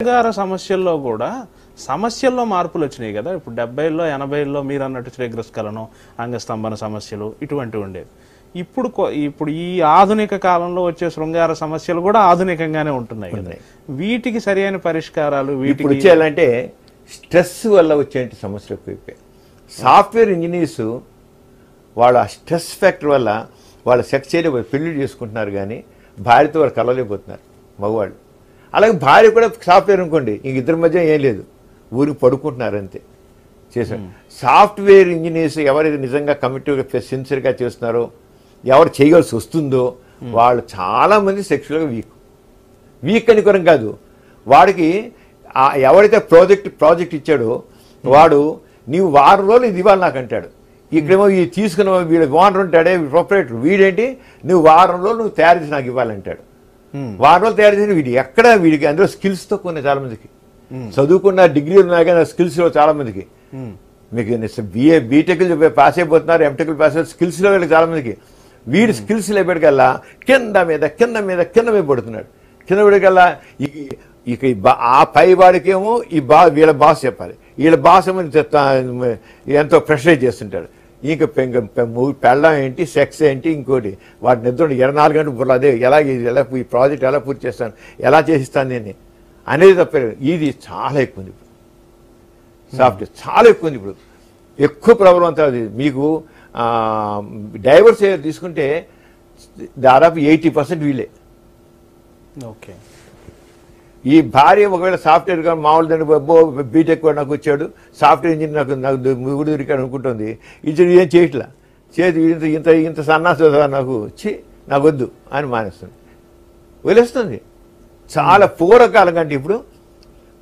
శృంగార సమస్యల్లో కూడా సమస్యల్లో మార్పులు వచ్చినాయి కదా. ఇప్పుడు 70ల్లో 80ల్లో మీరు అన్నట్టు శ్రీగ్రస్కలనం, అంగస్తంభన సమస్యలు ఇటువంటివి ఉండేవి. ఇప్పుడు ఈ ఆధునిక కాలంలో వచ్చే శృంగార సమస్యలు కూడా ఆధునికంగానే ఉంటున్నాయి కదా. వీటికి సరైన పరిష్కారాలు వీటికి వచ్చేయాలంటే స్ట్రెస్ వల్ల వచ్చే సమస్యలు ఎక్కువైపోయాయి. సాఫ్ట్వేర్ ఇంజనీర్స్ వాళ్ళ స్ట్రెస్ ఫ్యాక్టర్ వల్ల వాళ్ళ సెక్స్ చేయడం పెళ్లి చేసుకుంటున్నారు, కానీ భార్యతో వాళ్ళు కలవలేకపోతున్నారు మగవాళ్ళు. అలాగే భార్య కూడా సాఫ్ట్వేర్ అనుకోండి, ఇంక ఇద్దరి మధ్య ఏం లేదు, ఊరికి పడుకుంటున్నారు అంతే చేశారు. సాఫ్ట్వేర్ ఇంజనీర్స్ ఎవరైతే నిజంగా కమిట్గా సిన్సియర్గా చేస్తున్నారో, ఎవరు చేయవలసి వస్తుందో వాళ్ళు చాలామంది సెక్షువల్గా వీక్ అని కొరం కాదు. వాడికి ఎవరైతే ప్రాజెక్ట్ ఇచ్చాడో వాడు నీవు వారం రోజులు ఇది ఇవ్వాలి నాకు అంటాడు. ఇక్కడేమో ఈ తీసుకున్న వీడు ఓనర్ ఉంటాడే ప్రొపరేటర్, వీడేంటి నువ్వు వారం రోజులు నువ్వు తయారు చేసి నాకు ఇవ్వాలంటాడు. వారం రోజులు తయారు చేసిన వీడికి అందులో స్కిల్స్ తక్కువ ఉన్నాయి చాలా మందికి. చదువుకున్న డిగ్రీ ఉన్నాయి కానీ స్కిల్స్లో చాలా మందికి. మీకు బీటెక్లు పాస్ అయిపోతున్నారు, ఎంటెక్లు పాస్ అయిపోతున్నారు, స్కిల్స్లో వెళ్ళి చాలా మందికి. వీడి స్కిల్స్ లేపటికల్లా కింద మీద పడుతున్నాడు. కింద పడికల్లా ఇక ఆ పై వాడికేమో వీళ్ళ బాస్ చెప్పాలి, వీళ్ళ బాస్ ఏమో ఎంతో ప్రెషరైజ్ చేస్తుంటాడు. ఇంకా పెళ్ళం ఏంటి, సెక్స్ ఏంటి, ఇంకోటి వాటి నిద్ర 24 గంటలు బుర్ర అదే ఎలా ఈ ప్రాజెక్ట్ ఎలా పూర్తి చేస్తాను, ఎలా చేసిస్తాను నేను అనేది తప్ప. ఇది చాలా ఎక్కువ ఉంది ఇప్పుడు, సాఫ్ట్వేర్ చాలా ఎక్కువ ఉంది ఇప్పుడు. ఎక్కువ ప్రాబ్లం అంతా అది. మీకు డైవర్స్ తీసుకుంటే దాదాపు 80% వీళ్ళే. ఓకే. ఈ భార్య ఒకవేళ సాఫ్ట్వేర్గా మామూలు దాన్ని బీటెక్ కూడా నాకు వచ్చాడు, సాఫ్ట్వేర్ ఇంజనీర్ నాకు ముగుడు దొరికాడు అనుకుంటుంది. ఇది ఏం చేయట్లా, ఇంత సన్నాసు నాకు నాకు వద్దు అని మానేస్తుంది, వదిలేస్తుంది. చాలా పూర్వకాలం కంటే ఇప్పుడు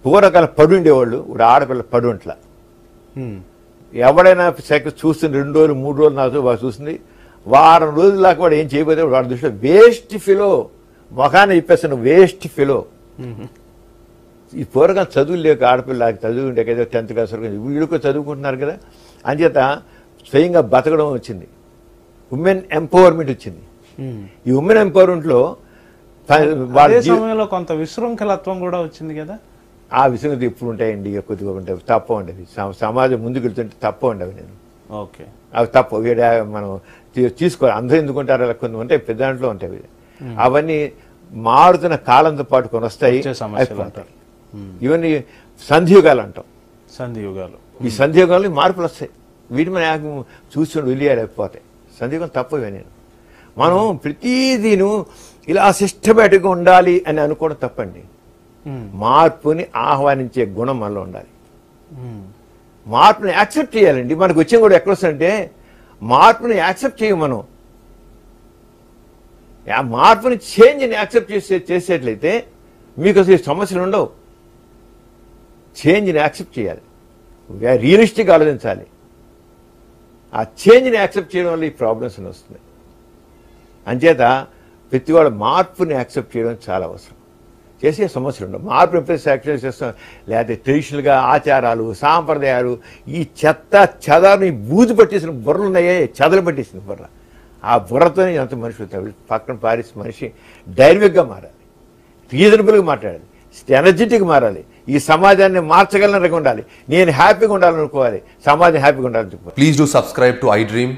పూర్వకాలం పడు ఉండేవాళ్ళు, ఇప్పుడు ఆడపిల్ల పడు ఉంట్లా. ఎవడైనా సెక్స్ చూస్తుంది 2 రోజులు 3 రోజులు నాతో బాగా చూస్తుంది, వారం రోజుల దాకా వాడు ఏం చేయబోతే వాడి దృష్టిలో వేస్ట్ ఫిలో, మొఖాన్ని చెప్పేస్తున్న వేస్ట్ ఫిలో. ఈ పూర్వకాలం చదువులు లేక ఆడపిల్లకి చదువు ఉండే కదా, 10th క్లాస్ వరకు వీళ్ళకు చదువుకుంటున్నారు కదా, అంచేత స్వయంగా బతకడం వచ్చింది, ఉమెన్ ఎంపవర్మెంట్ వచ్చింది. ఈ ఉమెన్ ఎంపవర్మెంట్లో సమయంలో కొంత విశృంఖలత్వం కూడా వచ్చింది కదా. ఆ విషయం ఇప్పుడు ఉంటాయండి, కొద్దిగా ఉంటాయి, తప్ప ఉండేది. సమాజం ముందుకు వెళ్తుంటే తప్ప ఉండవు. నేను ఓకే అవి తప్ప మనం తీసుకోవాలి. అందరూ ఎందుకుంటారు, అలా కొన్ని ఉంటాయి, పెద్ద దాంట్లో ఉంటాయి. అవన్నీ మారుతున్న కాలంతో పాటు కొన్ని వస్తాయి. ఇవన్నీ సంధియుగాలు అంటాం. ఈ సంధియుగాలు మార్పులు వస్తాయి, వీటి మనం చూసి వెళ్ళిపోతాయి. సంధియుగం తప్పవే. మనం ప్రతిదీను ఇలా సిస్టమేటిక్గా ఉండాలి అని అనుకోవడం తప్పండి. మార్పుని ఆహ్వానించే గుణం మనలో ఉండాలి. మార్పుని యాక్సెప్ట్ చేయాలండి. మనకు వచ్చే కూడా ఎక్కడొస్తుందంటే మార్పుని యాక్సెప్ట్ చేయం మనం. ఆ మార్పుని చేంజ్ని యాక్సెప్ట్ చేసేట్లయితే మీకు అసలు సమస్యలు ఉండవు. చేంజ్ని యాక్సెప్ట్ చేయాలి, రియలిస్టిక్గా ఆలోచించాలి. ఆ చేంజ్ని యాక్సెప్ట్ చేయడం వల్ల ఈ ప్రాబ్లమ్స్ వస్తున్నాయి. అంచేత ప్రతివాడు మార్పుని యాక్సెప్ట్ చేయడం చాలా అవసరం. చేసే సమస్యలు ఉండవు. మార్పు ఎప్పుడైతే యాక్సెప్ట్ చేస్తాం, లేకపోతే ట్రెడిషనల్గా ఆచారాలు సాంప్రదాయాలు ఈ చెదాన్ని బూజు పట్టేసిన బుర్రలు ఉన్నాయే, చెదలు పట్టేసిన బుర్ర, ఆ బుర్రతోనే ఎంత మనిషి పక్కన పారేసి మనిషి డైనమిక్గా మారాలి, రీజనబుల్గా మాట్లాడాలి, ఎనర్జెటిక్గా మారాలి. ఈ సమాజాన్ని మార్చగలని ఉండాలి. నేను హ్యాపీగా ఉండాలనుకోవాలి, సమాజం హ్యాపీగా ఉండాలని చెప్పాలి. Please do subscribe to iDream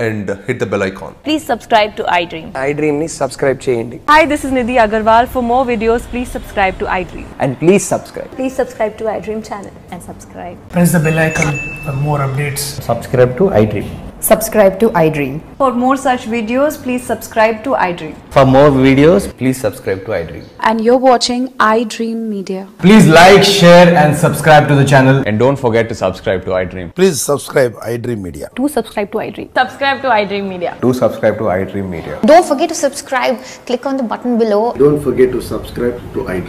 and hit the bell icon. Please subscribe to iDream. iDream ni subscribe cheyandi. Hi, this is Nidhi Agarwal. For more videos, please subscribe to iDream. And please subscribe. Please subscribe to iDream channel and subscribe. Press the bell icon for more updates. Subscribe to iDream. Subscribe to iDream. For more such videos, please subscribe to iDream. For more videos, please subscribe to iDream. And you're watching iDream Media. Please like, share and subscribe to the channel. And don't forget to subscribe to iDream. Please subscribe iDream Media. Do subscribe to iDream. Subscribe to iDream Media. Do subscribe to iDream Media. Don't forget to subscribe. Click on the button below. Don't forget to subscribe to iDream.